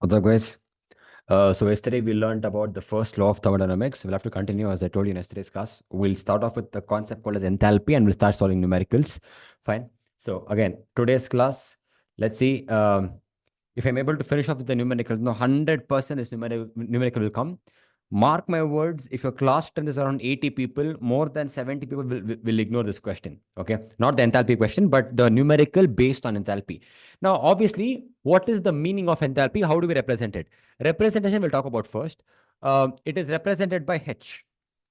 What's up, guys? So yesterday we learned about the first law of thermodynamics. We'll have to continue as I told you in yesterday's class. We'll start off with the concept called as enthalpy and we'll start solving numericals. Fine. So again, today's class, let's see if I'm able to finish off with the numericals. No, 100% is numerical will come. Mark my words, if your class strength is around 80 people, more than 70 people will ignore this question. Okay. Not the enthalpy question, but the numerical based on enthalpy. Now, obviously, what is the meaning of enthalpy? How do we represent it? Representation we'll talk about first. It is represented by H.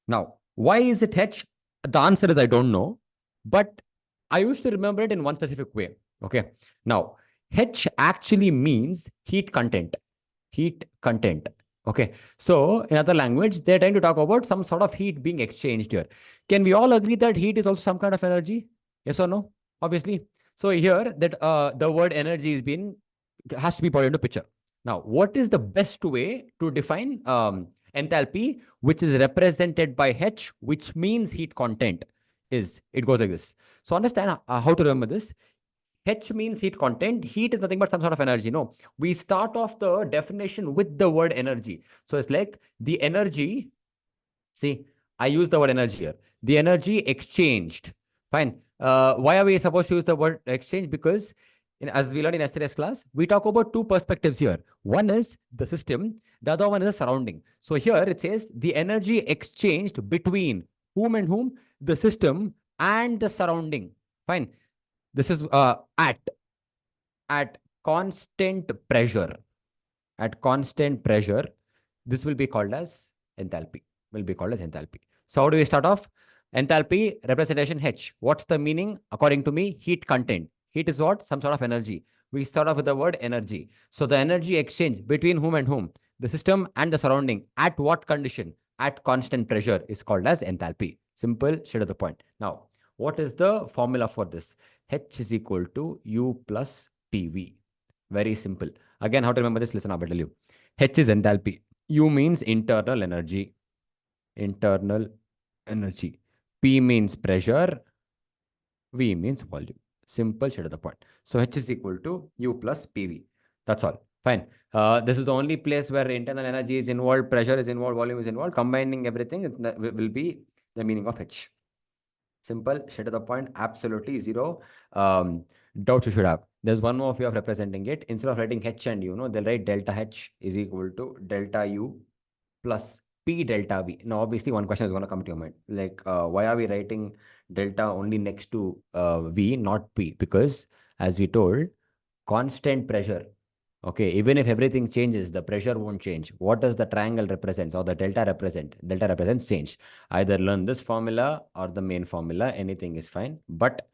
Now, why is it H? The answer is I don't know, but I used to remember it in one specific way. Okay. Now, H actually means heat content. Heat content. Okay. So, in other language, they're trying to talk about some sort of heat being exchanged here. Can we all agree that heat is also some kind of energy? Yes or no? Obviously. So here that the word energy has to be put into picture. Now, what is the best way to define enthalpy, which is represented by H, which means heat content? It goes like this. So understand how to remember this. H means heat content. Heat is nothing but some sort of energy. No, we start off the definition with the word energy. So it's like the energy. See, I use the word energy here. The energy exchanged. Fine. Why are we supposed to use the word exchange? Because as we learned in yesterday's class, we talk about two perspectives here. One is the system, the other one is the surrounding. So here it says the energy exchanged between whom and whom? The system and the surrounding. Fine. This is at constant pressure. At constant pressure, this will be called as enthalpy. So how do we start off? Enthalpy, representation H. What's the meaning? According to me, heat content. Heat is what? Some sort of energy. We start off with the word energy. So the energy exchange between whom and whom? The system and the surrounding. At what condition? At constant pressure is called as enthalpy. Simple, straight to the point. Now, what is the formula for this? H is equal to U plus PV. Very simple. Again, how to remember this? Listen, I'll tell you. H is enthalpy. U means internal energy. Internal energy. P means pressure. V means volume. Simple, straight to the point. So H is equal to U plus PV. That's all. Fine. This is the only place where internal energy is involved, pressure is involved, volume is involved. Combining everything will be the meaning of H. Simple, straight to the point, absolutely zero doubts you should have. There's one more way of representing it. Instead of writing H and U, they'll write delta H is equal to delta U plus P delta V. Now, obviously, one question is going to come to your mind. Like, why are we writing delta only next to V, not P? Because, as we told, constant pressure. Okay, even if everything changes, the pressure won't change. What does the triangle represent or the delta represent? Delta represents change. Either learn this formula or the main formula, anything is fine. But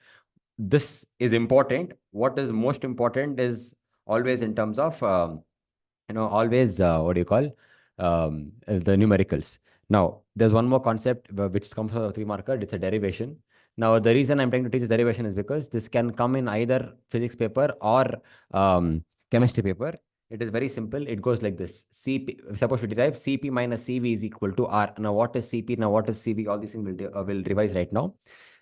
this is important. What is most important is always in terms of, always, what do you call, the numericals. Now, there's one more concept which comes from the 3 marker. It's a derivation. Now, the reason I'm trying to teach this derivation is because this can come in either physics paper or chemistry paper. It is very simple. It goes like this. Cp, suppose you derive Cp minus Cv is equal to R. Now, what is Cp? Now, what is Cv? All these things will revise right now.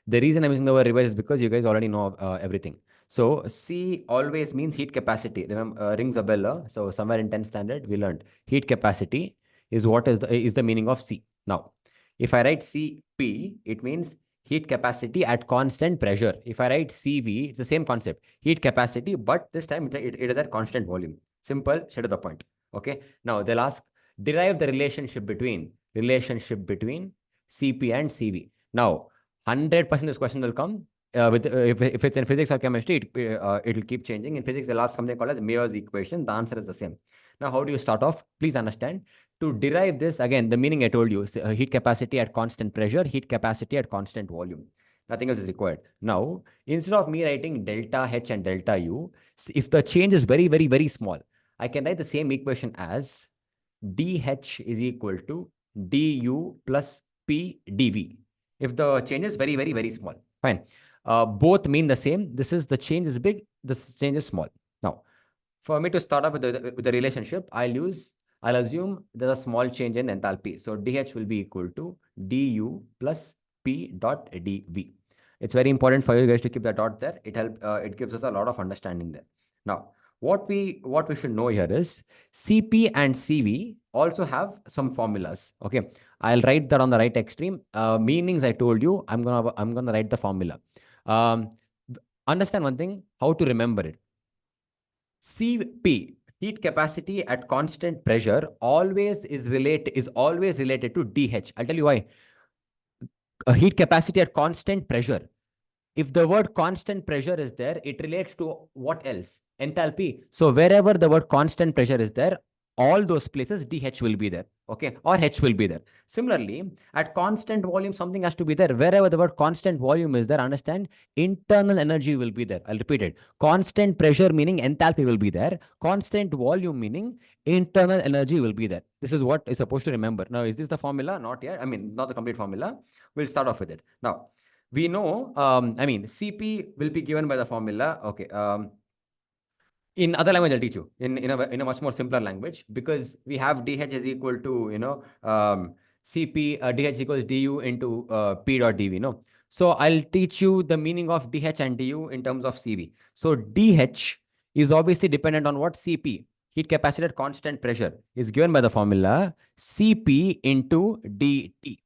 The reason I'm using the word revise is because you guys already know everything. So C always means heat capacity. Remember, rings a bell. So somewhere in 10th standard, we learned heat capacity is what is the meaning of C. Now, if I write Cp, it means heat capacity at constant pressure. If I write Cv, it's the same concept, heat capacity, but this time it is at constant volume. Simple, straight to the point. Okay. Now they'll ask, derive the relationship between Cp and Cv. Now, 100% this question will come if it's in physics or chemistry, it will keep changing. In physics, they'll ask something called as Mayer's equation. The answer is the same. Now, how do you start off? Please understand. To derive this, again, the meaning I told you, heat capacity at constant pressure, heat capacity at constant volume. Nothing else is required. Now, instead of me writing delta H and delta U, if the change is very, very, very small, I can write the same equation as dH is equal to du plus P dV. If the change is very, very, very small. Fine. Both mean the same. The change is big, this change is small. Now, for me to start off with the relationship, I'll assume there's a small change in enthalpy. So dH will be equal to du plus P dot dV. It's very important for you guys to keep the dot there. It gives us a lot of understanding there. Now, what we should know here is Cp and Cv also have some formulas. Okay, I'll write that on the right extreme. Meanings I told you, I'm gonna write the formula. Um, Understand one thing, how to remember it. Cp, heat capacity at constant pressure, is always related to dH. I'll tell you why. A heat capacity at constant pressure. If the word constant pressure is there, it relates to what else? Enthalpy. So wherever the word constant pressure is there, all those places dH will be there. Okay, or H will be there. Similarly, at constant volume, something has to be there. Wherever the word constant volume is there, understand, internal energy will be there. I'll repeat it. Constant pressure meaning enthalpy will be there. Constant volume meaning internal energy will be there. This is what is supposed to remember. Now, is this the formula? Not yet. I mean, not the complete formula. We'll start off with it. Now, we know, I mean, Cp will be given by the formula. Okay. In other language, I'll teach you in a much more simpler language, because we have dH is equal to, Cp, dH equals du into P dot dV. No. So I'll teach you the meaning of dH and du in terms of Cv. So dH is obviously dependent on what? Cp, heat capacity at constant pressure, is given by the formula Cp into dt.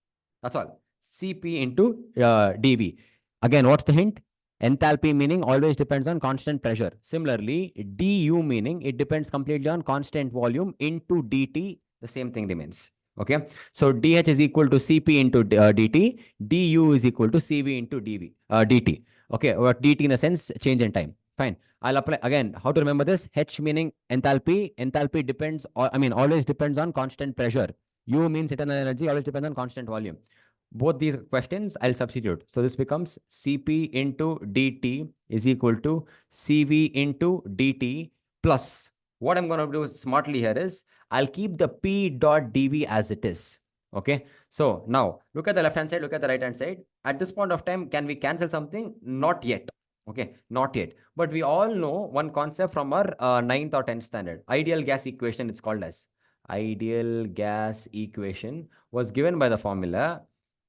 That's all. Cp into dV. Again, what's the hint? Enthalpy meaning always depends on constant pressure. Similarly, du meaning it depends completely on constant volume into dt. The same thing remains. Okay. So dH is equal to Cp into dt. Du is equal to Cv into dt. Okay. Or dt in a sense, change in time. Fine. I'll apply again. How to remember this? H meaning enthalpy. Enthalpy depends, or I mean, always depends on constant pressure. U means internal energy, always depends on constant volume. Both these questions I'll substitute. So this becomes Cp into dt is equal to Cv into dt plus, what I'm going to do smartly here is I'll keep the P dot dV as it is. Okay. So now look at the left hand side, look at the right hand side. At this point of time, can we cancel something? Not yet. Okay, not yet. But we all know one concept from our 9th or 10th standard. Ideal gas equation, it's called as. Ideal gas equation was given by the formula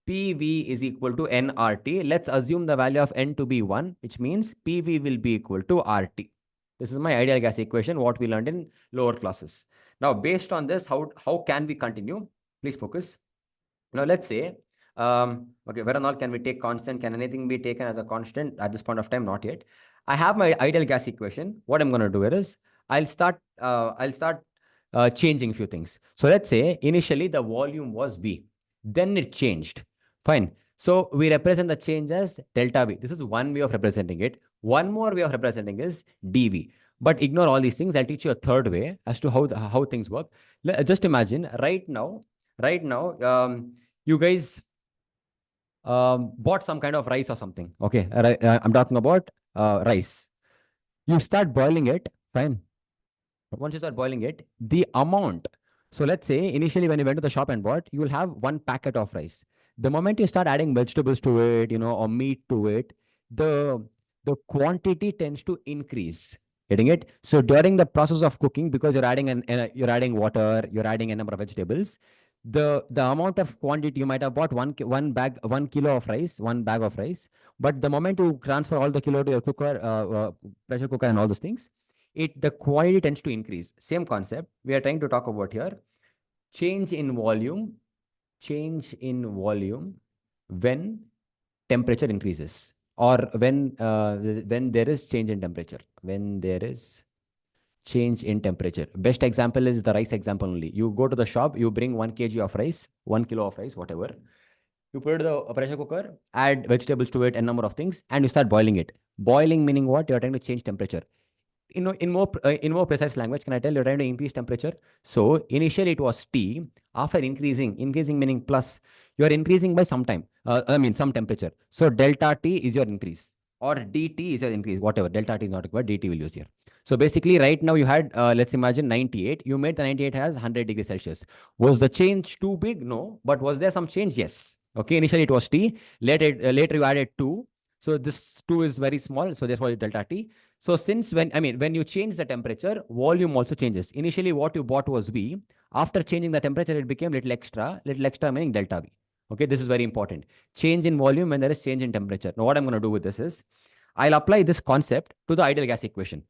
PV is equal to nRT. Let's assume the value of n to be 1, which means PV will be equal to RT. This is my ideal gas equation, what we learned in lower classes. Now, based on this, how can we continue? Please focus. Now, let's say, okay, where and all can we take constant? Can anything be taken as a constant at this point of time? Not yet. I have my ideal gas equation. What I'm going to do is I'll start changing a few things. So let's say initially the volume was V, then it changed. Fine. So we represent the change as delta V. This is one way of representing it. One more way of representing is dV. But ignore all these things. I'll teach you a third way as to how things work. Just imagine right now, you guys bought some kind of rice or something. Okay, I'm talking about rice. You start boiling it. Fine. Once you start boiling it, the amount. So let's say initially when you went to the shop and bought, you will have one packet of rice. The moment you start adding vegetables to it, or meat to it, the quantity tends to increase. Getting it? So during the process of cooking, because you're adding water, you're adding a number of vegetables, the amount of quantity you might have bought one kilo of rice, one bag of rice, but the moment you transfer all the kilo to your cooker, pressure cooker, and all those things, the quantity tends to increase. Same concept we are trying to talk about here. Change in volume when temperature increases, or when there is change in temperature. When there is change in temperature. Best example is the rice example only. You go to the shop, you bring 1 kg of rice, 1 kilo of rice, whatever. You put it in the pressure cooker, add vegetables to it, and number of things, and you start boiling it. Boiling meaning what? You're trying to change temperature. In more precise language, can I tell you're trying to increase temperature? So initially it was T. After increasing meaning plus, you're increasing by some time. Some temperature. So delta T is your increase, or dt is your increase. Whatever, delta T is not required. Dt will use here. So basically, right now you had let's imagine 98. You made the 98 as 100 degrees Celsius. Was the change too big? No. But was there some change? Yes. Okay. Initially it was T. Later you added 2. So this 2 is very small. So therefore delta T. So since when you change the temperature, volume also changes. Initially, what you bought was V. After changing the temperature, it became little extra meaning delta V. Okay, this is very important. Change in volume when there is change in temperature. Now, what I'm going to do with this is, I'll apply this concept to the ideal gas equation.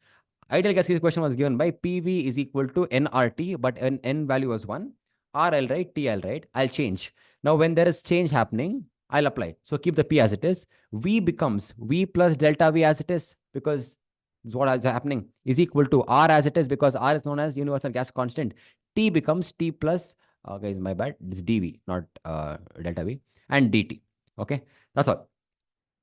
Ideal gas equation was given by PV is equal to nRT, but n value was 1. R I'll write, T I'll write. I'll change. Now, when there is change happening, I'll apply. So keep the P as it is. V becomes V plus delta V as it is, because this is what is happening, is equal to R as it is, because R is known as universal gas constant. T becomes T plus, guys, my bad, it's dV, not delta V, and dt. Okay, that's all.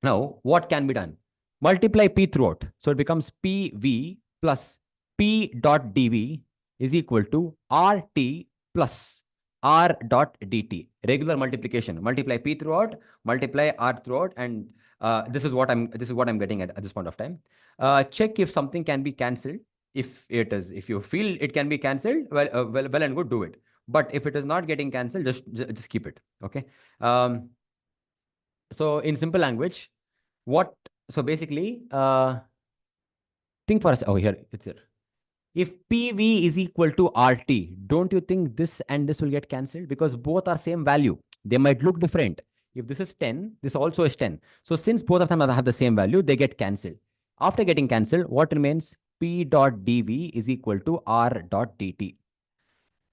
Now, what can be done? Multiply P throughout. So it becomes PV plus P dot dV is equal to RT plus R dot dt. Regular multiplication. Multiply P throughout, multiply R throughout, and this is what I'm getting at this point of time. Check if something can be cancelled. If you feel it can be cancelled, well and good, do it. But if it is not getting cancelled, just keep it. Okay. So in simple language, what so basically think for us. Oh, here it's there. If PV is equal to RT, don't you think this and this will get cancelled? Because both are same value. They might look different. If this is 10, this also is 10. So since both of them have the same value, they get cancelled. After getting cancelled, what remains? P dot dV is equal to R dot dt.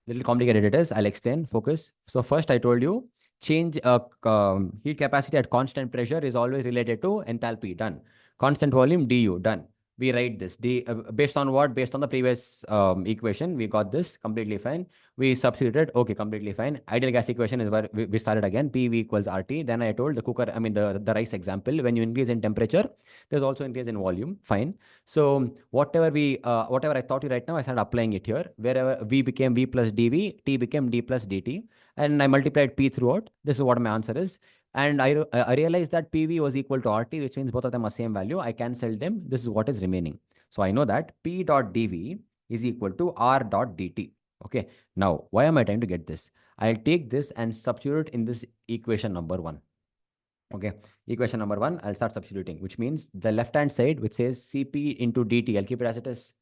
Little complicated it is. I'll explain. Focus. So first I told you change heat capacity at constant pressure is always related to enthalpy. Done. Constant volume du. Done. We write this based on what? Based on the previous equation. We got this completely fine. We substituted. Okay, completely fine. Ideal gas equation is where we started again. PV equals RT. Then I told the cooker. I mean the rice example. When you increase in temperature, there's also increase in volume. Fine. So whatever I taught you right now, I started applying it here. Wherever V became V plus dV, T became D plus dt, and I multiplied P throughout. This is what my answer is. And I realized that PV was equal to RT, which means both of them are same value. I cancelled them. This is what is remaining. So I know that P dot dV is equal to R dot dt. Okay. Now, why am I trying to get this? I'll take this and substitute in this equation number 1. Okay, equation number 1, I'll start substituting, which means the left-hand side, which says Cp into dt, I'll keep it as it is.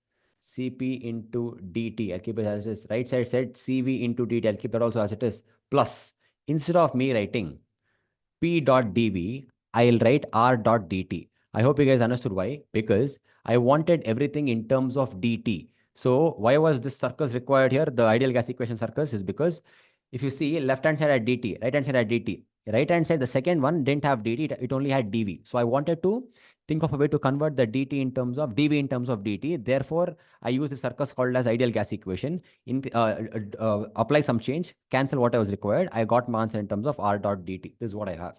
Cp into dt, I'll keep it as it is. Right side said Cv into dt, I'll keep that also as it is. Plus, instead of me writing P dot dV, I'll write R dot dt. I hope you guys understood why. Because I wanted everything in terms of dt. So why was this circus required here? The ideal gas equation circus is because if you see left hand side had dt, right hand side had dt. Right hand side, the second one didn't have dt, it only had dv. So I wanted to think of a way to convert the dt in terms of dv in terms of dt. Therefore, I use the circus called as ideal gas equation. Apply some change, cancel what I was required. I got my answer in terms of R dot dt. This is what I have.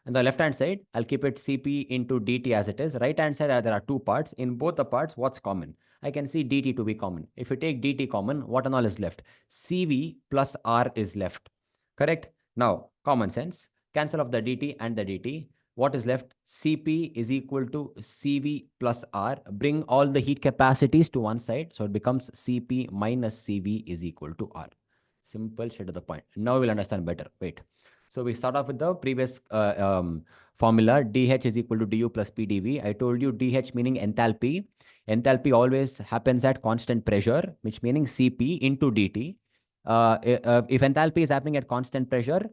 On the left hand side, I'll keep it Cp into dt as it is. Right hand side, there are two parts. In both the parts, what's common? I can see dt to be common. If you take dt common, what and all is left? Cv plus R is left. Correct? Now, common sense. Cancel off the dt and the dt. What is left? Cp is equal to Cv plus R. Bring all the heat capacities to one side. So it becomes Cp minus Cv is equal to R. Simple, straight to the point. Now we'll understand better. Wait. So we start off with the previous formula. dH is equal to du plus pdv. I told you dH meaning enthalpy. Enthalpy always happens at constant pressure, which meaning Cp into dt. If enthalpy is happening at constant pressure,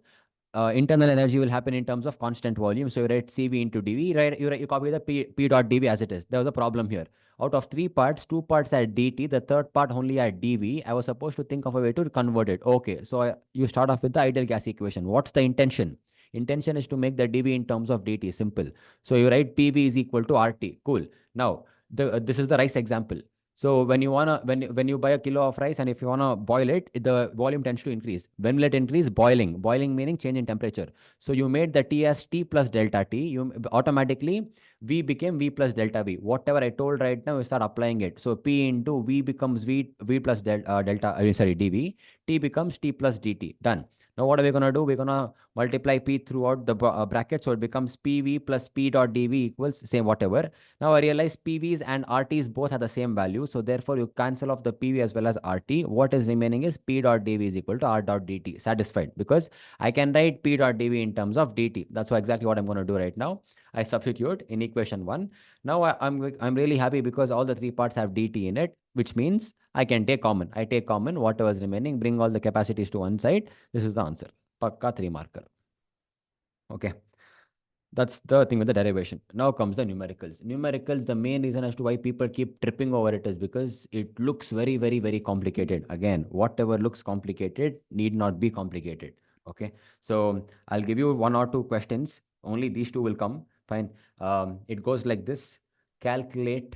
internal energy will happen in terms of constant volume. So you write Cv into dV, right? You copy the P dot dV as it is. There was a problem here. Out of 3 parts, 2 parts had dt, the third part only had dV. I was supposed to think of a way to convert it. Okay, so you start off with the ideal gas equation. What's the intention? Intention is to make the dV in terms of dt. Simple. So you write PV is equal to RT. Cool. Now, this is the rice example. So when you buy a kilo of rice and if you wanna boil it, the volume tends to increase. When will it increase? Boiling. Boiling meaning change in temperature. So you made the T as T plus delta T. You automatically V became V plus delta V. Whatever I told right now, you start applying it. So P into V becomes V plus dV. T becomes T plus dt. Done. Now what are we gonna do? We're gonna multiply P throughout the bracket. So it becomes PV plus P dot dV equals same whatever. Now I realize PVs and RTs both have the same value. So therefore you cancel off the PV as well as RT. What is remaining is P dot dV is equal to R dot dt. Satisfied, because I can write P dot dV in terms of dt. That's exactly what I'm going to do right now. I substitute in equation 1. Now I'm really happy because all the 3 parts have dt in it, which means I can take common. I take common, whatever is remaining, bring all the capacities to one side. This is the answer. Pakka 3 marker. Okay. That's the thing with the derivation. Now comes the numericals. Numericals, the main reason as to why people keep tripping over it is because it looks very, very, very complicated. Again, whatever looks complicated need not be complicated. Okay. So I'll give you one or two questions. Only these two will come. Fine. It goes like this. Calculate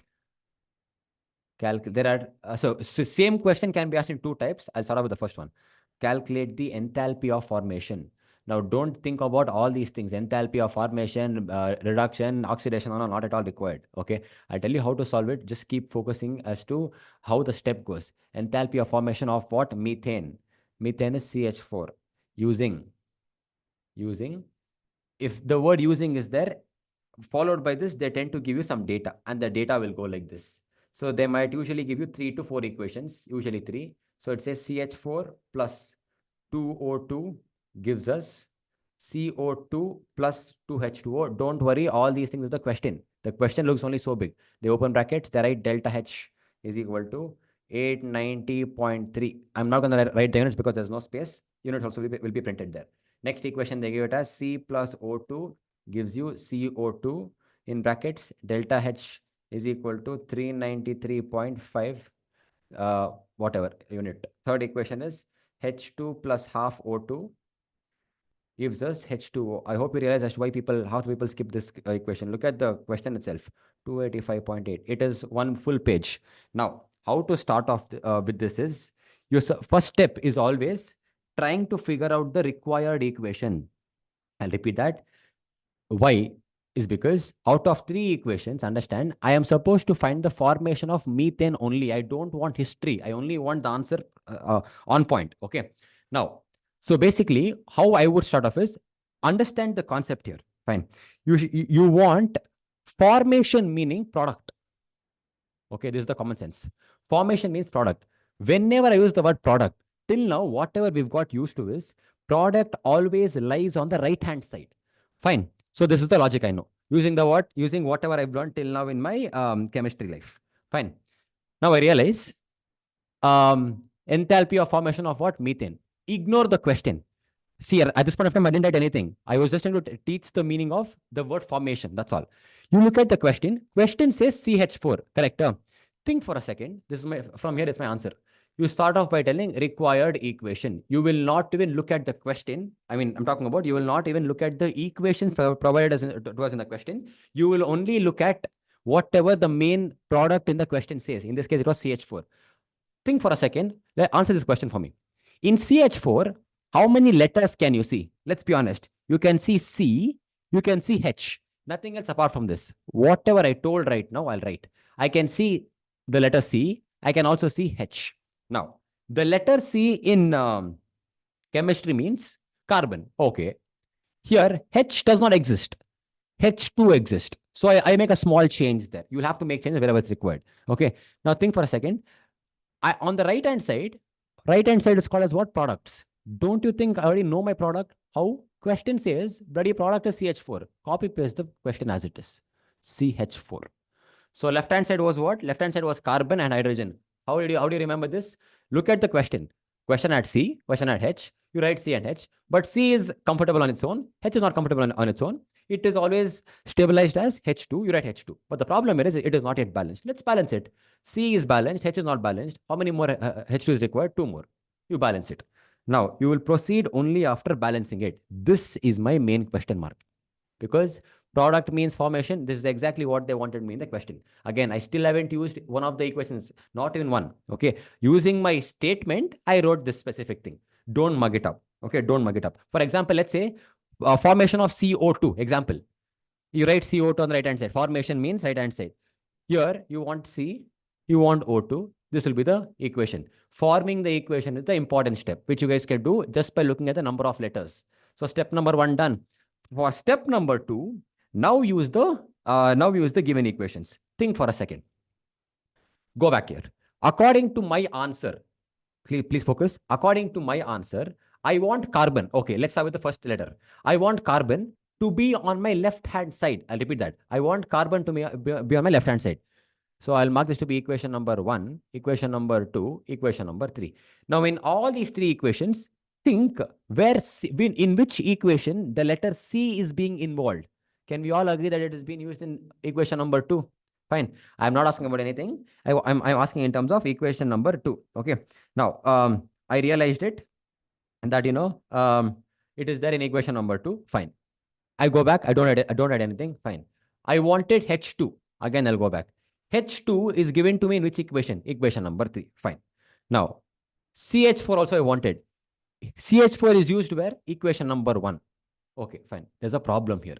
there are so same question can be asked in two types. I'll start off with the first one. Calculate the enthalpy of formation. Now, don't think about all these things. Enthalpy of formation, reduction, oxidation, no, not at all required. Okay, I'll tell you how to solve it. Just keep focusing as to how the step goes. Enthalpy of formation of what? Methane. Methane is CH4. Using. If the word using is there, followed by this, they tend to give you some data, and the data will go like this. So they might usually give you 3 to 4 equations, usually 3. So it says CH4 plus 2O2 gives us CO2 plus 2H2O. Don't worry, all these things is the question. The question looks only so big. They open brackets, they write delta H is equal to 890.3. I'm not going to write the units because there's no space. Units also will be printed there. Next equation, they give it as C plus O2 gives you CO2 in brackets. Delta H is equal to 393.5 whatever unit. Third equation is H2 plus half O2 gives us H2O. I hope you realize as to why how people skip this equation. Look at the question itself, 285.8. It is one full page. Now, how to start off with this is, your first step is always trying to figure out the required equation. I'll repeat that. Why? Is because out of three equations, understand, I am supposed to find the formation of methane only. I don't want history. I only want the answer on point. Okay. Now, so basically, how I would start off is understand the concept here. Fine. You want formation meaning product. Okay, this is the common sense. Formation means product. Whenever I use the word product, till now, whatever we've got used to is product always lies on the right hand side. Fine. So this is the logic I know. Using whatever I've learned till now in my chemistry life. Fine. Now I realize enthalpy of formation of what? Methane. Ignore the question. See, at this point of time, I didn't write anything. I was just trying to teach the meaning of the word formation. That's all. You look at the question. Question says CH4. Correct. Think for a second. This is from here is my answer. You start off by telling required equation. You will not even look at the question. I mean, I'm talking about you will not even look at the equations provided to us in the question. You will only look at whatever the main product in the question says. In this case, it was CH4. Think for a second. Answer this question for me. In CH4, how many letters can you see? Let's be honest. You can see C, you can see H. Nothing else apart from this. Whatever I told right now, I'll write. I can see the letter C. I can also see H. Now, the letter C in chemistry means carbon. Okay. Here, H does not exist. H2 exists. So I make a small change there. You'll have to make changes wherever it's required. Okay. Now think for a second. On the right-hand side is called as what? Products. Don't you think I already know my product? How? Question says, bloody product is CH4. Copy paste the question as it is. CH4. So left-hand side was what? Left-hand side was carbon and hydrogen. How do you remember this? Look at the question. Question at C, question at H. You write C and H. But C is comfortable on its own. H is not comfortable on its own. It is always stabilized as H2. You write H2. But the problem is it is not yet balanced. Let's balance it. C is balanced. H is not balanced. How many more H2 is required? 2 more. You balance it. Now, you will proceed only after balancing it. This is my main question mark. Because product means formation. This is exactly what they wanted me in the question. Again, I still haven't used one of the equations. Not even one. Okay. Using my statement, I wrote this specific thing. Don't mug it up. Okay. Don't mug it up. For example, let's say formation of CO2. Example. You write CO2 on the right hand side. Formation means right hand side. Here, you want C. You want O2. This will be the equation. Forming the equation is the important step, which you guys can do just by looking at the number of letters. So step number 1 done. For step number 2, now use the given equations. Think for a second. Go back here. According to my answer, please focus. According to my answer, I want carbon. Okay, let's start with the first letter. I want carbon to be on my left-hand side. I'll repeat that. I want carbon to be on my left-hand side. So I'll mark this to be equation number 1, equation number 2, equation number 3. Now, in all these three equations, think in which equation the letter C is being involved. Can we all agree that it is being used in equation number 2? Fine. I'm not asking about anything. I'm asking in terms of equation number 2. Okay. Now, I realized it, and that, it is there in equation number 2. Fine. I go back. I don't add anything. Fine. I wanted H2. Again, I'll go back. H2 is given to me in which equation? Equation number 3. Fine. Now, CH4 also I wanted. CH4 is used where? Equation number 1. Okay, fine. There's a problem here.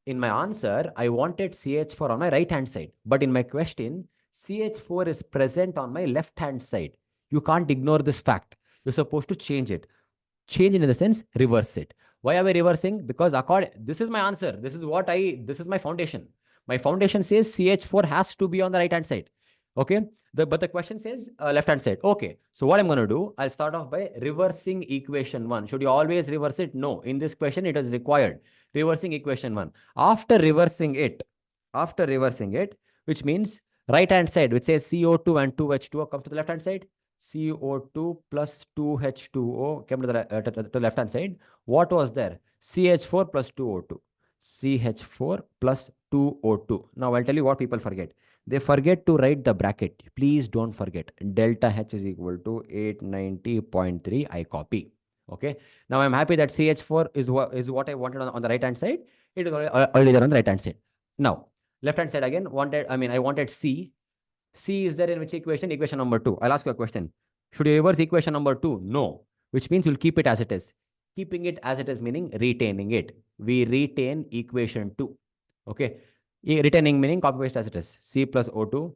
In my answer, I wanted CH4 on my right hand side. But in my question, CH4 is present on my left hand side. You can't ignore this fact. You're supposed to change it. Change it in the sense, reverse it. Why are we reversing? Because this is my answer. This is my foundation. My foundation says CH4 has to be on the right hand side. Okay. But the question says left hand side. Okay. So what I'm going to do, I'll start off by reversing equation 1. Should you always reverse it? No. In this question, it is required. Reversing equation 1. After reversing it, which means right hand side, which says CO2 and 2H2O comes to the left hand side. CO2 plus 2H2O came to the left hand side. What was there? CH4 plus 2O2. CH4 plus 2O2. Now I'll tell you what people forget. They forget to write the bracket. Please don't forget. Delta H is equal to 890.3. I copy. Okay. Now I'm happy that CH4 is what I wanted on the right hand side. It is already there on the right hand side. Now, left hand side again, I wanted C. C is there in which equation? Equation number 2. I'll ask you a question. Should you reverse equation number 2? No. Which means you'll keep it as it is. Keeping it as it is meaning retaining it. We retain equation 2. Okay. Retaining meaning copy paste as it is. C plus O2.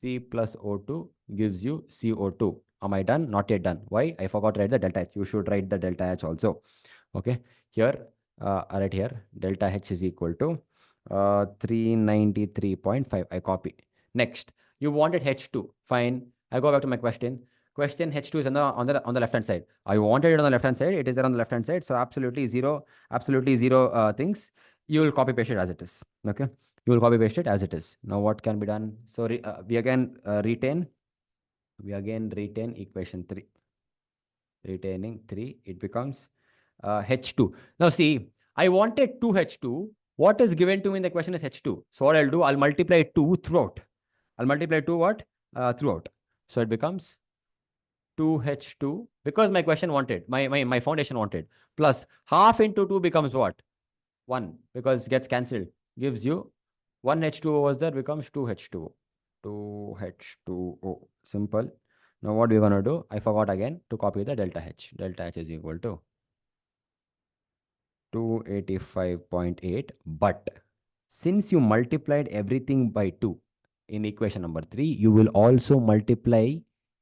C plus O2 gives you CO2. Am I done? Not yet done. Why? I forgot to write the delta H. You should write the delta H also. Okay. Here, right here, delta H is equal to 393.5. I copy. Next, you wanted H2. Fine. I go back to my question. Question H2 is on the left hand side. I wanted it on the left hand side. It is there on the left hand side. So absolutely zero things. You will copy paste it as it is. Okay. You will copy paste it as it is. Now what can be done? So we again retain equation 3. Retaining 3, it becomes H2. Now see, I wanted 2H2. What is given to me in the question is H2. So what I'll do, I'll multiply 2 throughout. I'll multiply 2 what? Throughout. So it becomes 2H2 because my question wanted, my foundation wanted, plus half into 2 becomes what? 1 because it gets cancelled. Gives you 1H2O was there, becomes 2H2O. 2H2O. Simple. Now what we're going to do, I forgot again to copy the delta H. Delta H is equal to 285.8. But since you multiplied everything by 2 in equation number 3, you will also multiply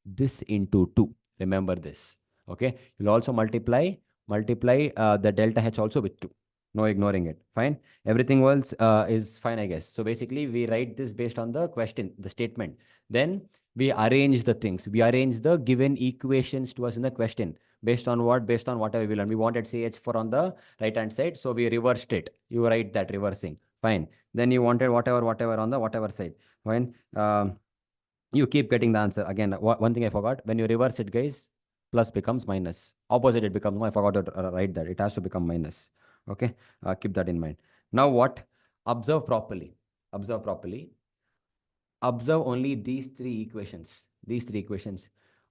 this into 2. Remember this. Okay. You'll also multiply the delta H also with 2. No ignoring it. Fine. Everything else is fine, I guess. So basically, we write this based on the question, the statement. Then we arrange the things. We arrange the given equations to us in the question. Based on what? Based on whatever we learned. We wanted CH4 on the right-hand side. So we reversed it. You write that reversing. Fine. Then you wanted whatever on the whatever side. Fine. You keep getting the answer. Again, one thing I forgot. When you reverse it, guys, plus becomes minus. Opposite, it becomes, no, I forgot to write that. It has to become minus. Okay. Keep that in mind. Now what? Observe properly. Observe properly. Observe only these three equations.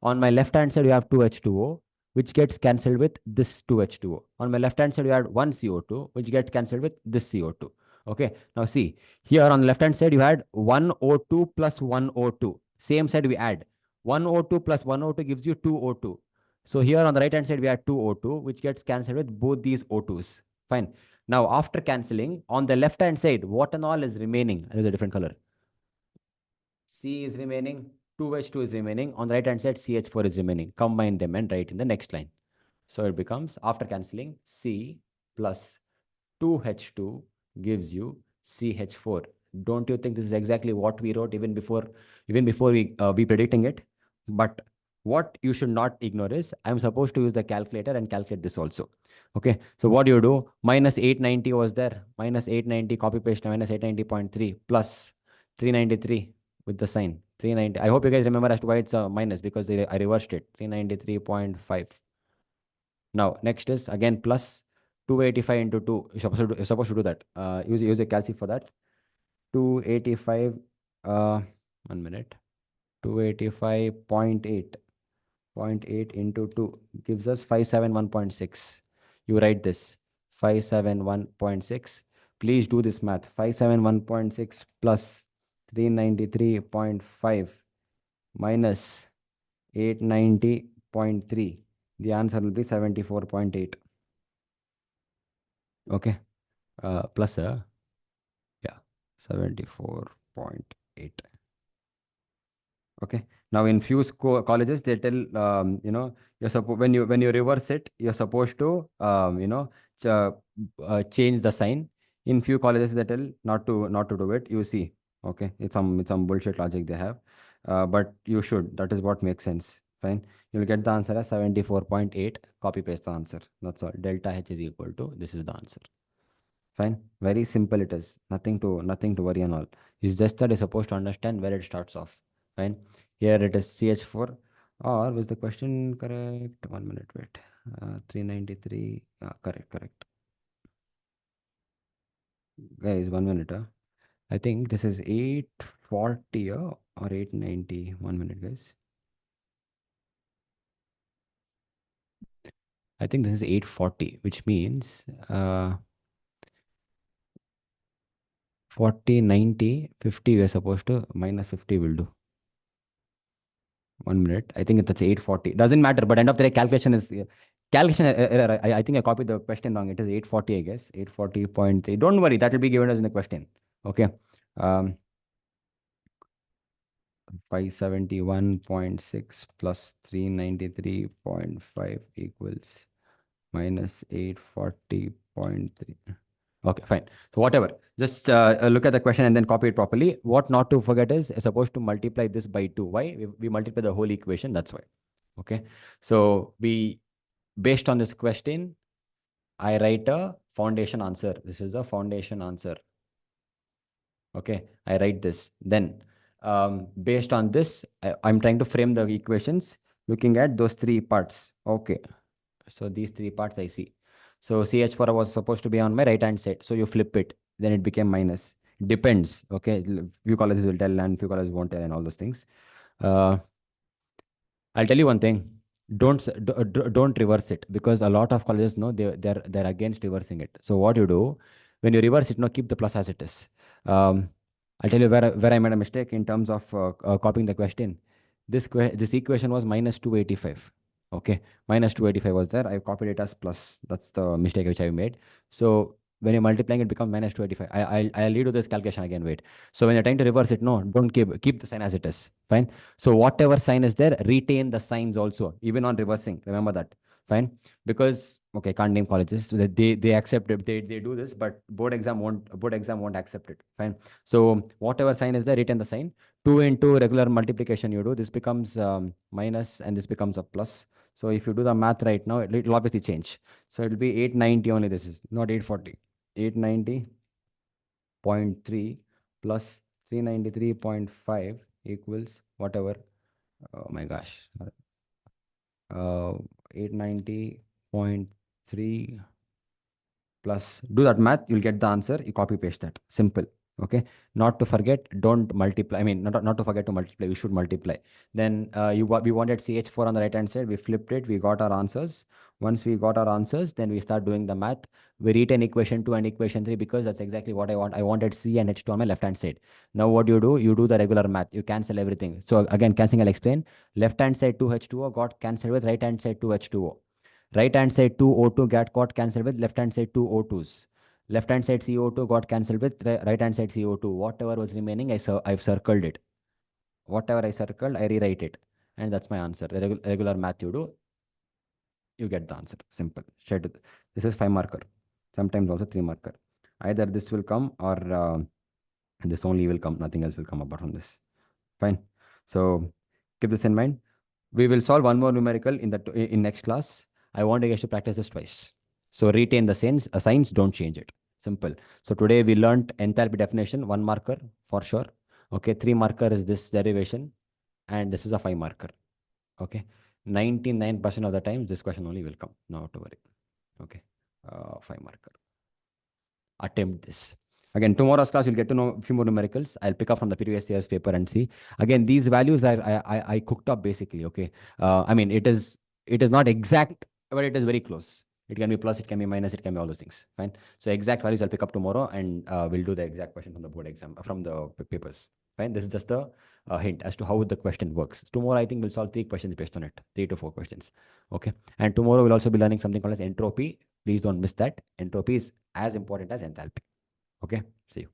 On my left hand side, you have 2H2O, which gets cancelled with this 2H2O. On my left hand side, you had 1 CO2, which gets cancelled with this CO2. Okay. Now see, here on the left hand side, you had 1 O2 plus 1 O2. Same side we add. 1 O2 plus 1 O2 gives you 2 O2. So here on the right hand side, we had 2 O2, which gets cancelled with both these O2s. Fine. Now after cancelling, on the left hand side, what and all is remaining? There's a different color. C is remaining, 2H2 is remaining. On the right hand side, CH4 is remaining. Combine them and write in the next line. So it becomes, after cancelling, C plus 2H2 gives you CH4. Don't you think this is exactly what we wrote even before we predicting it? But what you should not ignore is I'm supposed to use the calculator and calculate this also. Okay. So what do you do? Minus 890 was there. Minus 890, copy paste minus 890.3 plus 393 with the sign. 390. I hope you guys remember as to why it's a minus because I reversed it. 393.5. Now next is again plus 285 into 2. You're supposed to do that. Use a calci for that. 285, uh, 1 minute. 285.8. 0.8 into 2 gives us 571.6. You write this 571.6. Please do this math. 571.6 plus 393.5 minus 890.3. The answer will be 74.8. Okay. Plus, yeah, 74.8. Okay. Now in few colleges they tell, you're supposed, when you reverse it, you're supposed to ch- uh, change the sign. In few colleges they tell not to do it. You see, okay, it's some bullshit logic they have, but you should. That is what makes sense. Fine. You'll get the answer as 74.8. Copy paste the answer. That's all. Delta H is equal to, this is the answer. Fine. Very simple it is. Nothing to worry and all. It's just that you're supposed to understand where it starts off. Fine. Here it is CH4. Or was the question correct? 1 minute, wait. 393. Correct. Guys, 1 minute. I think this is 840 or 890. 1 minute, guys. I think this is 840, which means 40, 90, 50. We're supposed to minus 50 will do. 1 minute. I think that's 840. Doesn't matter, but end of the day, calculation is calculation error. I think I copied the question wrong. It is 840, I guess. 840.3. Don't worry, that will be given as in the question. Okay. Um, 571.6 plus 393.5 equals minus 840.3. Okay, fine. So whatever, just look at the question and then copy it properly. What not to forget is supposed to multiply this by 2. Why? We multiply the whole equation. That's why. Okay. So based on this question, I write a foundation answer. This is a foundation answer. Okay. I write this. Then based on this, I'm trying to frame the equations looking at those three parts. Okay. So these three parts I see. So CH4 was supposed to be on my right hand side. So you flip it, then it became minus. Depends. Okay. Few colleges will tell and few colleges won't tell and all those things. Uh, I'll tell you one thing. Don't reverse it, because a lot of colleges know they're against reversing it. So what you do when you reverse it, no, keep the plus as it is. Um, I'll tell you where I made a mistake in terms of copying the question. This equation was minus 285. Okay, minus 285 was there. I copied it as plus. That's the mistake which I made. So when you're multiplying, it becomes minus 285. I'll redo this calculation again. Wait. So when you're trying to reverse it, no, don't keep the sign as it is. Fine. So whatever sign is there, retain the signs also, even on reversing. Remember that. Fine. Because okay, can't name colleges. They accept it. They do this, but board exam won't accept it. Fine. So whatever sign is there, retain the sign. 2 into regular multiplication you do. This becomes minus and this becomes a plus. So if you do the math right now, it'll obviously change. So it'll be 890 only. This is not 840. 890.3 plus 393.5 equals whatever. Oh my gosh. 890.3 plus, do that math, you'll get the answer. You copy paste that. Simple. Okay. Not to forget, don't multiply. I mean, not to forget to multiply. You should multiply. Then we wanted CH4 on the right hand side. We flipped it. We got our answers. Once we got our answers, then we start doing the math. We retain equation 2 and equation 3 because that's exactly what I want. I wanted C and H2 on my left hand side. Now what you do? You do the regular math. You cancel everything. So again, cancelling, I'll explain. Left hand side 2H2O got cancelled with right hand side 2H2O. Right hand side 2O2 got cancelled with left hand side 2O2s. Left hand side CO2 got cancelled with right hand side CO2. Whatever was remaining, I've circled it. Whatever I circled, I rewrite it. And that's my answer. Regular math you do, you get the answer. Simple. This is 5 marker. Sometimes also 3 marker. Either this will come or this only will come. Nothing else will come apart from this. Fine. So keep this in mind. We will solve one more numerical in next class. I want you guys to practice this twice. So retain the signs, don't change it. Simple. So today we learned enthalpy definition, 1 marker for sure. Okay, 3 marker is this derivation, and this is a 5 marker. Okay, 99% of the time this question only will come. Not to worry. Okay. 5 marker. Attempt this. Again, tomorrow's class, you'll get to know a few more numericals. I'll pick up from the previous year's paper and see. Again, these values are I cooked up basically. Okay. I mean, it is not exact, but it is very close. It can be plus, it can be minus, it can be all those things. Fine. So exact values I'll pick up tomorrow, and we'll do the exact question from the board exam, from the papers. Fine. This is just a hint as to how the question works. Tomorrow, I think we'll solve 3 questions based on it, 3 to 4 questions. Okay. And tomorrow we'll also be learning something called as entropy. Please don't miss that. Entropy is as important as enthalpy. Okay. See you.